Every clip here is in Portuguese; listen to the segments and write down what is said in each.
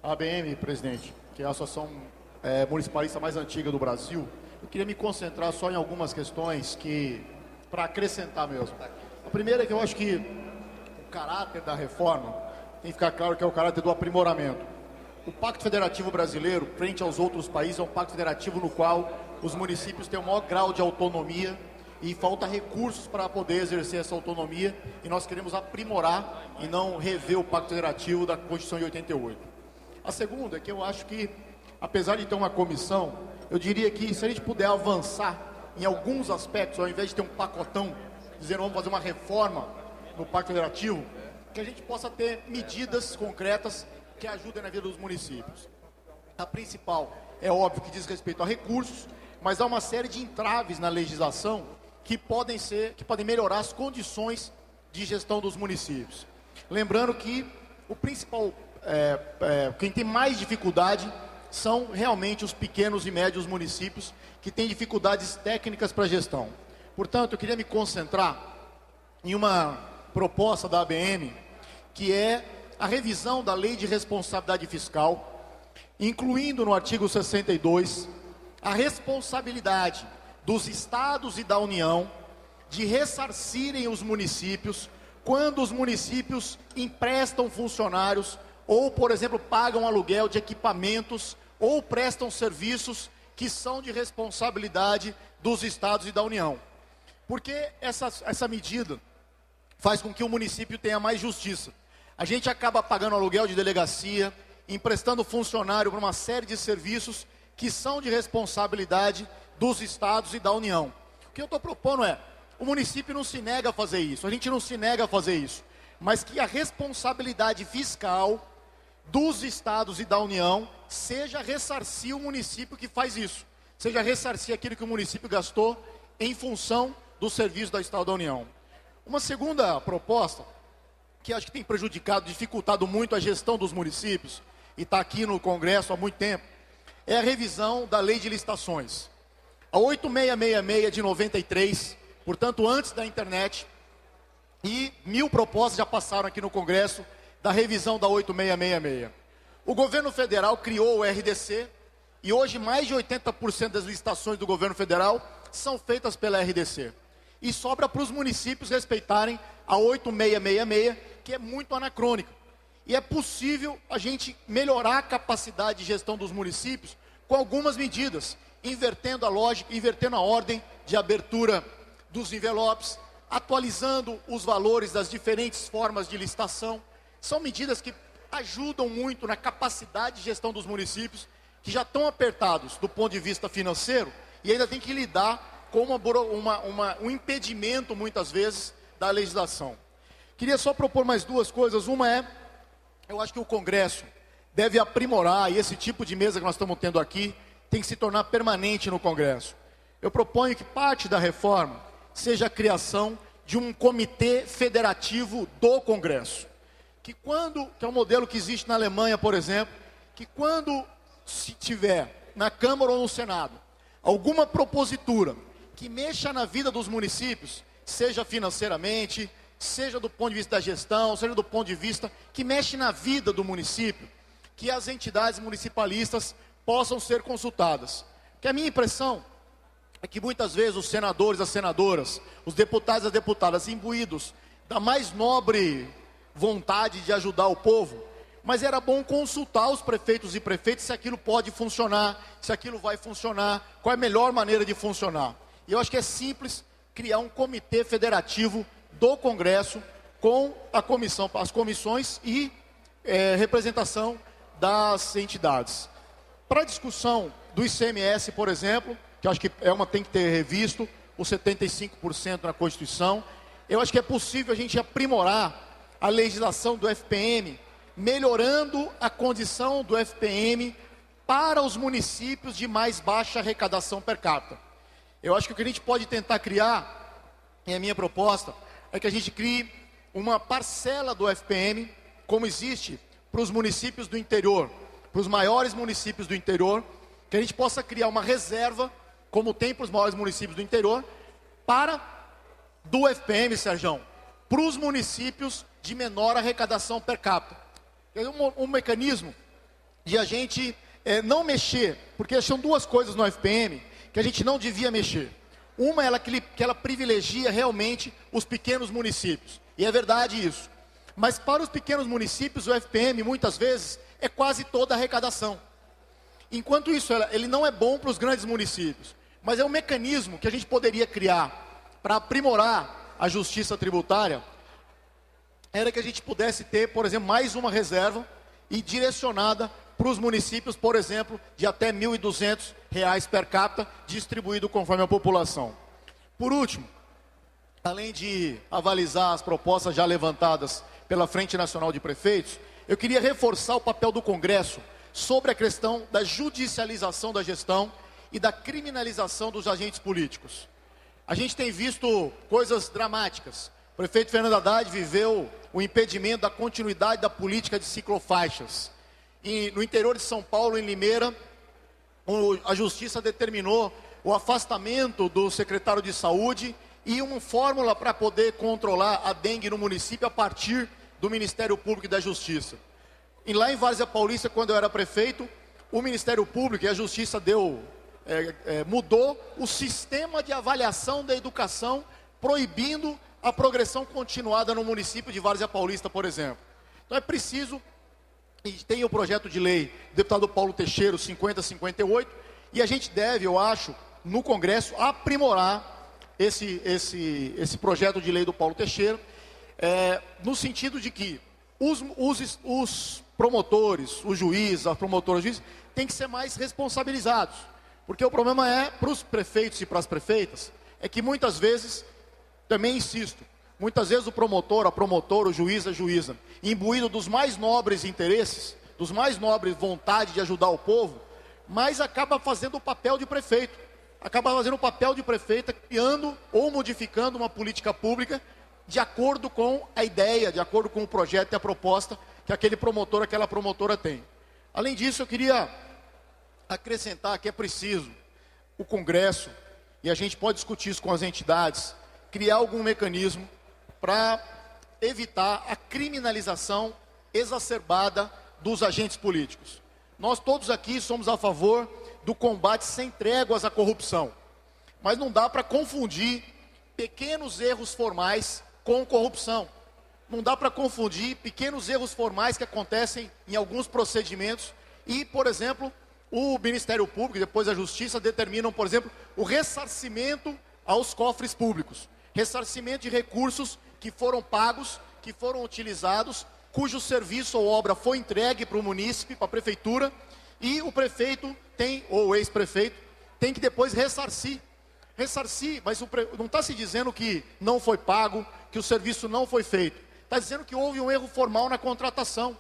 A ABM, presidente, que é a associação municipalista mais antiga do Brasil, eu queria me concentrar só em algumas questões para acrescentar mesmo. A primeira é que eu acho que o caráter da reforma tem que ficar claro que é o caráter do aprimoramento. O Pacto Federativo Brasileiro, frente aos outros países, é um pacto federativo no qual os municípios têm o maior grau de autonomia e falta recursos para poder exercer essa autonomia, e nós queremos aprimorar e não rever o Pacto Federativo da Constituição de 88. A segunda é que eu acho que, apesar de ter uma comissão, eu diria que se a gente puder avançar em alguns aspectos, ao invés de ter um pacotão, dizendo vamos fazer uma reforma no Pacto Federativo, que a gente possa ter medidas concretas que ajudem na vida dos municípios. A principal é óbvio que diz respeito a recursos, mas há uma série de entraves na legislação que podem melhorar as condições de gestão dos municípios. Lembrando que o principal, quem tem mais dificuldade são realmente os pequenos e médios municípios que têm dificuldades técnicas para a gestão. Portanto, eu queria me concentrar em uma proposta da ABM, que é a revisão da Lei de Responsabilidade Fiscal, incluindo no artigo 62 a responsabilidade dos estados e da União de ressarcirem os municípios quando os municípios emprestam funcionários ou, por exemplo, pagam aluguel de equipamentos ou prestam serviços que são de responsabilidade dos estados e da União. Porque essa medida faz com que o município tenha mais justiça. A gente acaba pagando aluguel de delegacia, emprestando funcionário para uma série de serviços que são de responsabilidade dos estados e da União. O que eu estou propondo é, o município não se nega a fazer isso, a gente não se nega a fazer isso, mas que a responsabilidade fiscal dos estados e da União seja ressarcir o município que faz isso, seja ressarcir aquilo que o município gastou em função do serviço da Estado da União. Uma segunda proposta, que acho que tem prejudicado, dificultado muito a gestão dos municípios, e está aqui no Congresso há muito tempo, é a revisão da Lei de Licitações. A 8666 de 93, portanto antes da internet, e 1000 propostas já passaram aqui no Congresso da revisão da 8666. O governo federal criou o RDC, e hoje mais de 80% das licitações do governo federal são feitas pela RDC. E sobra para os municípios respeitarem a 8666, que é muito anacrônica. E é possível a gente melhorar a capacidade de gestão dos municípios com algumas medidas, invertendo a lógica, invertendo a ordem de abertura dos envelopes, atualizando os valores das diferentes formas de licitação. São medidas que ajudam muito na capacidade de gestão dos municípios, que já estão apertados do ponto de vista financeiro e ainda tem que lidar com um impedimento, muitas vezes, da legislação. Queria só propor mais duas coisas. Uma é, eu acho que o Congresso deve aprimorar, e esse tipo de mesa que nós estamos tendo aqui tem que se tornar permanente no Congresso. Eu proponho que parte da reforma seja a criação de um comitê federativo do Congresso. Que é um modelo que existe na Alemanha, por exemplo, que quando se tiver na Câmara ou no Senado alguma propositura que mexa na vida dos municípios, seja financeiramente, seja do ponto de vista da gestão, seja do ponto de vista que mexe na vida do município, que as entidades municipalistas possam ser consultadas. Porque a minha impressão é que muitas vezes os senadores, as senadoras, os deputados e as deputadas, imbuídos da mais nobre vontade de ajudar o povo, mas era bom consultar os prefeitos e prefeitas se aquilo pode funcionar, se aquilo vai funcionar, qual é a melhor maneira de funcionar. E eu acho que é simples criar um comitê federativo do Congresso com as comissões e representação das entidades. Para a discussão do ICMS, por exemplo, que eu acho que tem que ter revisto, os 75% na Constituição, eu acho que é possível a gente aprimorar a legislação do FPM, melhorando a condição do FPM para os municípios de mais baixa arrecadação per capita. Eu acho que o que a gente pode tentar criar, e a minha proposta, é que a gente crie uma parcela do FPM, como existe para os municípios do interior, para os maiores municípios do interior, que a gente possa criar uma reserva, como tem para os maiores municípios do interior, do FPM, Sérgio, para os municípios de menor arrecadação per capita. É um mecanismo de a gente não mexer, porque são duas coisas no FPM que a gente não devia mexer. Uma é que ela privilegia realmente os pequenos municípios, e é verdade isso. Mas para os pequenos municípios, o FPM muitas vezes é quase toda a arrecadação. Enquanto isso, ele não é bom para os grandes municípios, mas é um mecanismo que a gente poderia criar para aprimorar a justiça tributária, era que a gente pudesse ter, por exemplo, mais uma reserva e direcionada para os municípios, por exemplo, de até R$ 1.200 per capita, distribuído conforme a população. Por último, além de avalizar as propostas já levantadas pela Frente Nacional de Prefeitos, eu queria reforçar o papel do Congresso sobre a questão da judicialização da gestão e da criminalização dos agentes políticos. A gente tem visto coisas dramáticas. O prefeito Fernando Haddad viveu o impedimento da continuidade da política de ciclofaixas. E no interior de São Paulo, em Limeira, a Justiça determinou o afastamento do secretário de Saúde e uma fórmula para poder controlar a dengue no município a partir do Ministério Público e da Justiça. E lá em Várzea Paulista, quando eu era prefeito, o Ministério Público e a Justiça mudou o sistema de avaliação da educação, proibindo a progressão continuada no município de Várzea Paulista, por exemplo. Então é preciso, e tem o projeto de lei do deputado Paulo Teixeira, 5058, e a gente deve, eu acho, no Congresso, aprimorar esse projeto de lei do Paulo Teixeira, no sentido de que os promotores, os juízes, as promotoras, os juízes, têm que ser mais responsabilizados. Porque o problema para os prefeitos e para as prefeitas, é que muitas vezes, também insisto, muitas vezes o promotor, a promotora, o juiz, a juíza, imbuído dos mais nobres interesses, dos mais nobres vontade de ajudar o povo, mas acaba fazendo o papel de prefeito, criando ou modificando uma política pública de acordo com a ideia, de acordo com o projeto e a proposta que aquele promotor, aquela promotora tem. Além disso, eu queria acrescentar que é preciso o Congresso, e a gente pode discutir isso com as entidades, criar algum mecanismo para evitar a criminalização exacerbada dos agentes políticos. Nós todos aqui somos a favor do combate sem tréguas à corrupção, mas não dá para confundir pequenos erros formais com corrupção. Não dá para confundir pequenos erros formais que acontecem em alguns procedimentos e, por exemplo, o Ministério Público e depois a Justiça determinam, por exemplo, o ressarcimento aos cofres públicos. Ressarcimento de recursos que foram pagos, que foram utilizados, cujo serviço ou obra foi entregue para o munícipe, para a prefeitura, e o prefeito ou o ex-prefeito, tem que depois ressarcir, mas não está se dizendo que não foi pago, que o serviço não foi feito. Está dizendo que houve um erro formal na contratação.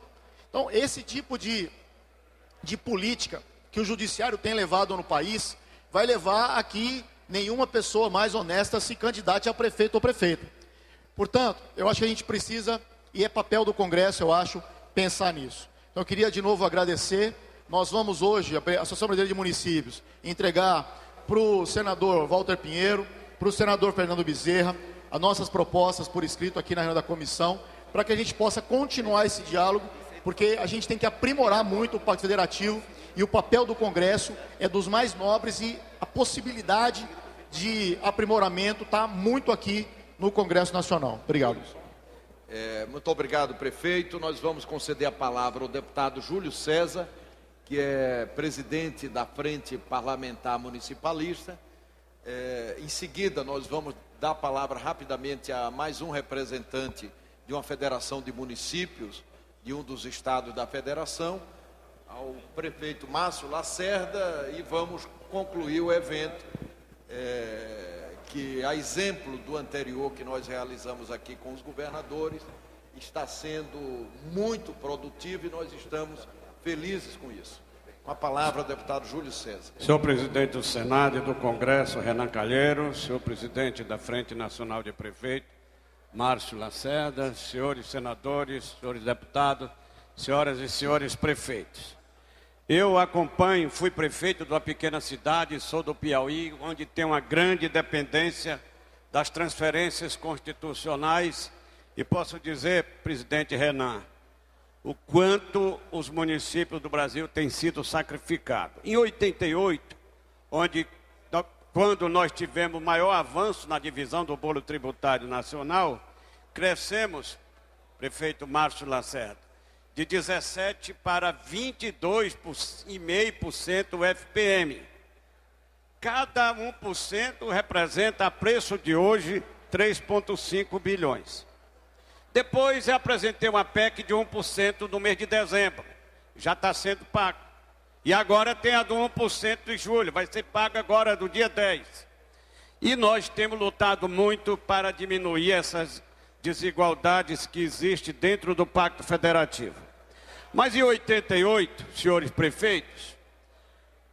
Então, esse tipo de política que o judiciário tem levado no país, vai levar a que nenhuma pessoa mais honesta se candidate a prefeito ou prefeita. Portanto, eu acho que a gente precisa, e é papel do Congresso, eu acho, pensar nisso. Então, eu queria de novo agradecer. Nós vamos hoje, a Associação Brasileira de Municípios, entregar para o senador Walter Pinheiro, para o senador Fernando Bezerra, as nossas propostas por escrito aqui na reunião da comissão, para que a gente possa continuar esse diálogo, porque a gente tem que aprimorar muito o Pacto Federativo, e o papel do Congresso é dos mais nobres, e a possibilidade de aprimoramento está muito aqui no Congresso Nacional. Obrigado. Muito obrigado, prefeito. Nós vamos conceder a palavra ao deputado Júlio César, que é presidente da Frente Parlamentar Municipalista. Em seguida, nós vamos dar a palavra rapidamente a mais um representante de uma federação de municípios, de um dos estados da federação, ao prefeito Márcio Lacerda, e vamos concluir o evento, que, a exemplo do anterior que nós realizamos aqui com os governadores, está sendo muito produtivo e nós estamos felizes com isso. Com a palavra, o deputado Júlio César. Senhor presidente do Senado e do Congresso, Renan Calheiro, senhor presidente da Frente Nacional de Prefeitos, Márcio Lacerda, senhores senadores, senhores deputados, senhoras e senhores prefeitos. Eu acompanho, fui prefeito de uma pequena cidade, sou do Piauí, onde tem uma grande dependência das transferências constitucionais, e posso dizer, presidente Renan, o quanto os municípios do Brasil têm sido sacrificados. Em 88, quando nós tivemos maior avanço na divisão do bolo tributário nacional, crescemos, prefeito Márcio Lacerda, de 17% para 22,5% o FPM. Cada 1% representa, a preço de hoje, 3,5 bilhões. Depois eu apresentei uma PEC de 1% no mês de dezembro. Já está sendo pago. E agora tem a do 1% de julho. Vai ser paga agora do dia 10. E nós temos lutado muito para diminuir essas desigualdades que existem dentro do Pacto Federativo. Mas em 88, senhores prefeitos,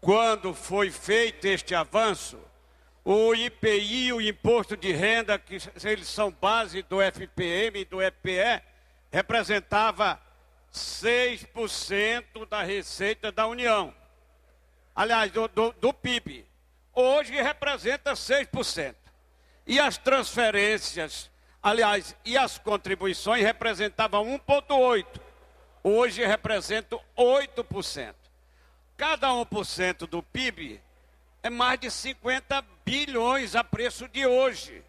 quando foi feito este avanço, o IPI, o Imposto de Renda, que eles são base do FPM e do EPE, representava 6% da receita da União. Aliás, do PIB. Hoje representa 6%. E as transferências, aliás, e as contribuições representavam 1,8%. Hoje representam 8%. Cada 1% do PIB é mais de 50 bilhões a preço de hoje.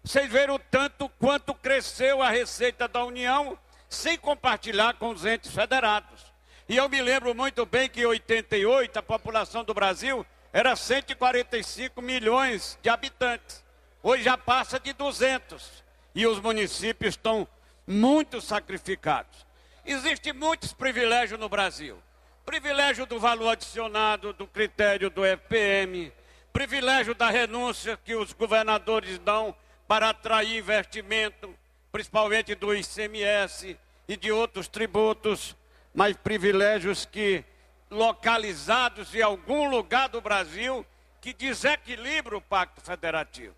Vocês viram o tanto quanto cresceu a receita da União sem compartilhar com os entes federados. E eu me lembro muito bem que em 88 a população do Brasil era 145 milhões de habitantes. Hoje já passa de 200. E os municípios estão muito sacrificados. Existem muitos privilégios no Brasil. Privilégio do valor adicionado, do critério do FPM, privilégio da renúncia que os governadores dão para atrair investimento, principalmente do ICMS e de outros tributos, mas privilégios que, localizados em algum lugar do Brasil, que desequilibra o Pacto Federativo.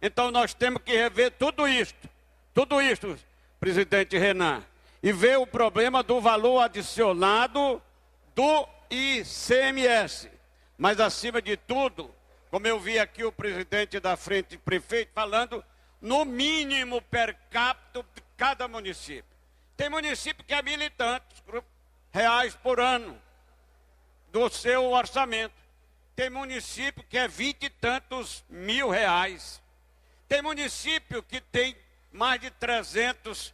Então nós temos que rever tudo isto, presidente Renan, e ver o problema do valor adicionado do ICMS. Mas, acima de tudo, como eu vi aqui o presidente da frente, prefeito, falando no mínimo per capita de cada município. Tem município que é R$1.000 por ano do seu orçamento. Tem município que é 20 e tantos mil reais. Tem município que tem mais de 300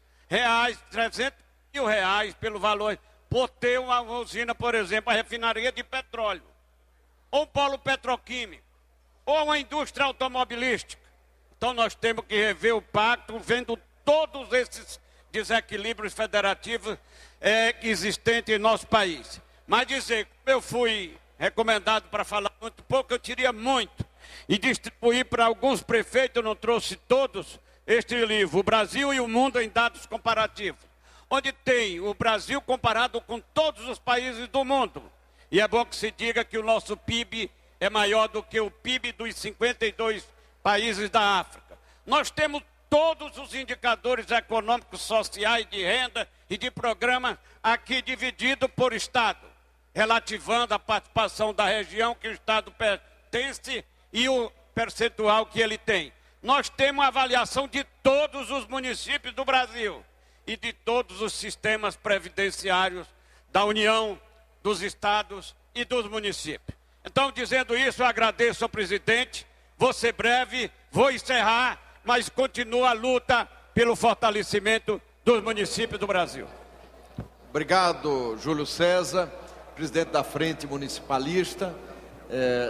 mil reais pelo valor, por ter uma usina, por exemplo, a refinaria de petróleo, ou um polo petroquímico, ou uma indústria automobilística. Então nós temos que rever o pacto, vendo todos esses desequilíbrios federativos existentes em nosso país. Mas dizer que eu fui recomendado para falar muito pouco, eu teria muito, e distribuir para alguns prefeitos, eu não trouxe todos, este livro, O Brasil e o Mundo em Dados Comparativos, onde tem o Brasil comparado com todos os países do mundo. E é bom que se diga que o nosso PIB é maior do que o PIB dos 52 países da África. Nós temos todos os indicadores econômicos, sociais, de renda e de programa aqui dividido por Estado, relativando a participação da região que o Estado pertence e o percentual que ele tem. Nós temos a avaliação de todos os municípios do Brasil e de todos os sistemas previdenciários da União, dos estados e dos municípios. Então, dizendo isso, eu agradeço ao presidente, vou ser breve, vou encerrar, mas continua a luta pelo fortalecimento dos municípios do Brasil. Obrigado, Júlio César, presidente da Frente Municipalista.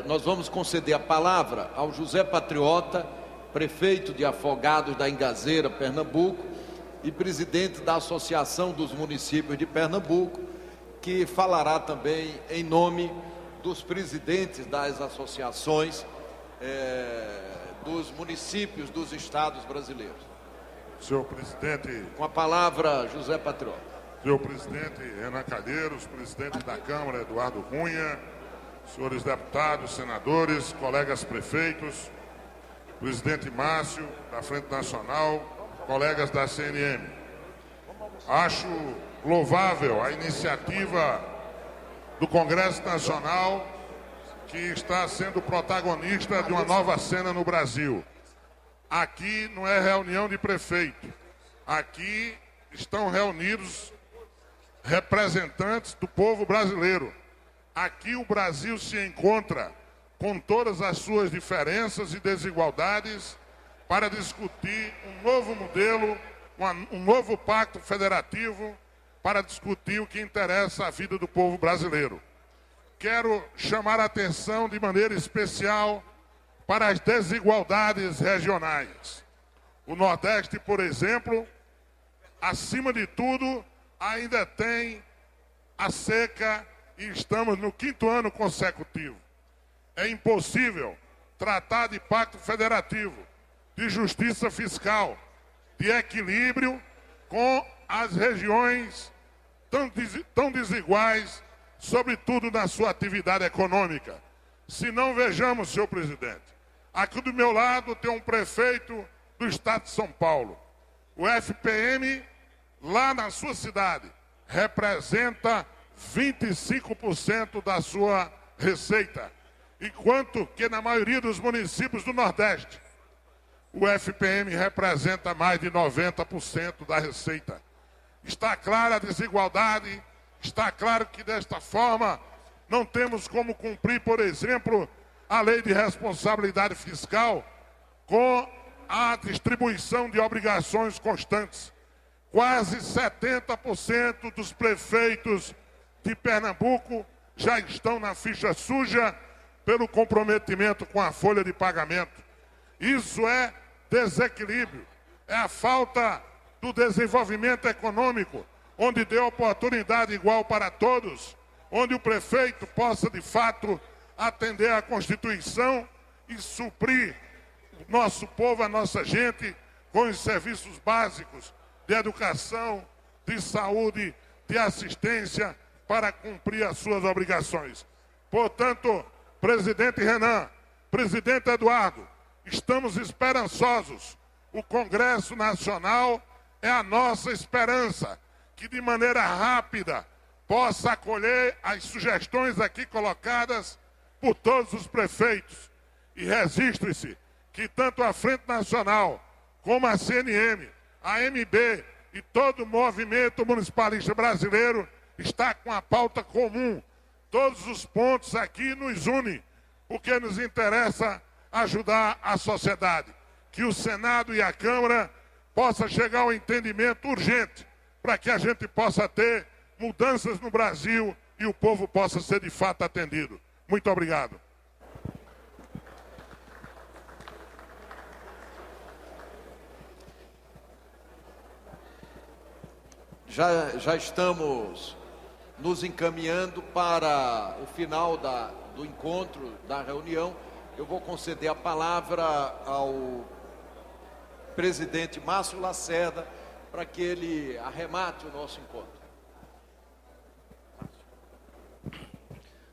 Nós vamos conceder a palavra ao José Patriota, prefeito de Afogados da Ingazeira, Pernambuco, e presidente da Associação dos Municípios de Pernambuco, que falará também em nome dos presidentes das associações dos municípios dos estados brasileiros. Senhor presidente... Com a palavra, José Patriota. Senhor presidente Renan Calheiros, presidente da Câmara, Eduardo Cunha, senhores deputados, senadores, colegas prefeitos, presidente Márcio, da Frente Nacional, colegas da CNM. Acho louvável a iniciativa do Congresso Nacional, que está sendo protagonista de uma nova cena no Brasil. Aqui não é reunião de prefeito. Aqui estão reunidos representantes do povo brasileiro. Aqui o Brasil se encontra com todas as suas diferenças e desigualdades para discutir um novo modelo, um novo pacto federativo, para discutir o que interessa à vida do povo brasileiro. Quero chamar a atenção de maneira especial para as desigualdades regionais. O Nordeste, por exemplo, acima de tudo, ainda tem a seca e estamos no 5º ano consecutivo. É impossível tratar de pacto federativo, de justiça fiscal, de equilíbrio com as regiões tão desiguais, sobretudo na sua atividade econômica. Se não, vejamos, senhor presidente, aqui do meu lado tem um prefeito do estado de São Paulo. O FPM, lá na sua cidade, representa 25% da sua receita, enquanto que na maioria dos municípios do Nordeste, o FPM representa mais de 90% da receita. Está clara a desigualdade, está claro que desta forma não temos como cumprir, por exemplo, a lei de responsabilidade fiscal com a distribuição de obrigações constantes. Quase 70% dos prefeitos de Pernambuco já estão na ficha suja pelo comprometimento com a folha de pagamento. Isso é desequilíbrio, é a falta do desenvolvimento econômico, onde dê oportunidade igual para todos, onde o prefeito possa, de fato, atender à Constituição e suprir o nosso povo, a nossa gente, com os serviços básicos de educação, de saúde, de assistência, para cumprir as suas obrigações. Portanto, presidente Renan, presidente Eduardo, estamos esperançosos. O Congresso Nacional é a nossa esperança, que de maneira rápida possa acolher as sugestões aqui colocadas por todos os prefeitos. E registre-se que tanto a Frente Nacional, como a CNM, a MB e todo o movimento municipalista brasileiro está com a pauta comum. Todos os pontos aqui nos unem, porque nos interessa ajudar a sociedade. Que o Senado e a Câmara possam chegar ao entendimento urgente para que a gente possa ter mudanças no Brasil e o povo possa ser de fato atendido. Muito obrigado. Já estamos nos encaminhando para o final do encontro, da reunião. Eu vou conceder a palavra ao presidente Márcio Lacerda para que ele arremate o nosso encontro.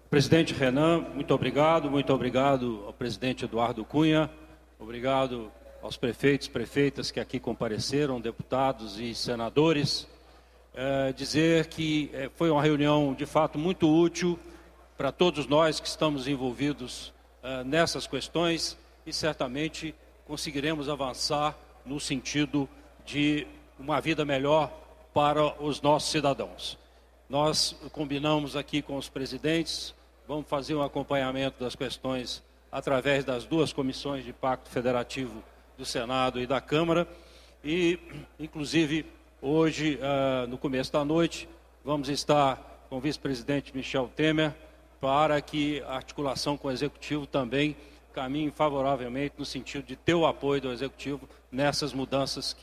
Presidente Renan, muito obrigado ao presidente Eduardo Cunha, obrigado aos prefeitos, prefeitas que aqui compareceram, deputados e senadores. Dizer que foi uma reunião de fato muito útil para todos nós que estamos envolvidos nessas questões e certamente conseguiremos avançar no sentido de uma vida melhor para os nossos cidadãos. Nós combinamos aqui com os presidentes, vamos fazer um acompanhamento das questões através das duas comissões de pacto federativo do Senado e da Câmara e, inclusive, hoje, no começo da noite, vamos estar com o vice-presidente Michel Temer para que a articulação com o Executivo também caminhe favoravelmente no sentido de ter o apoio do Executivo nessas mudanças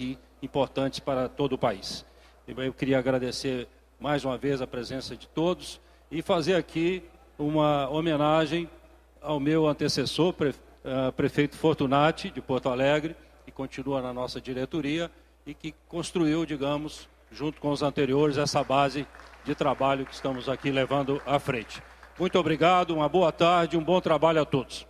importantes para todo o país. Eu queria agradecer mais uma vez a presença de todos e fazer aqui uma homenagem ao meu antecessor, prefeito Fortunati, de Porto Alegre, que continua na nossa diretoria, e que construiu, digamos, junto com os anteriores, essa base de trabalho que estamos aqui levando à frente. Muito obrigado, uma boa tarde, um bom trabalho a todos.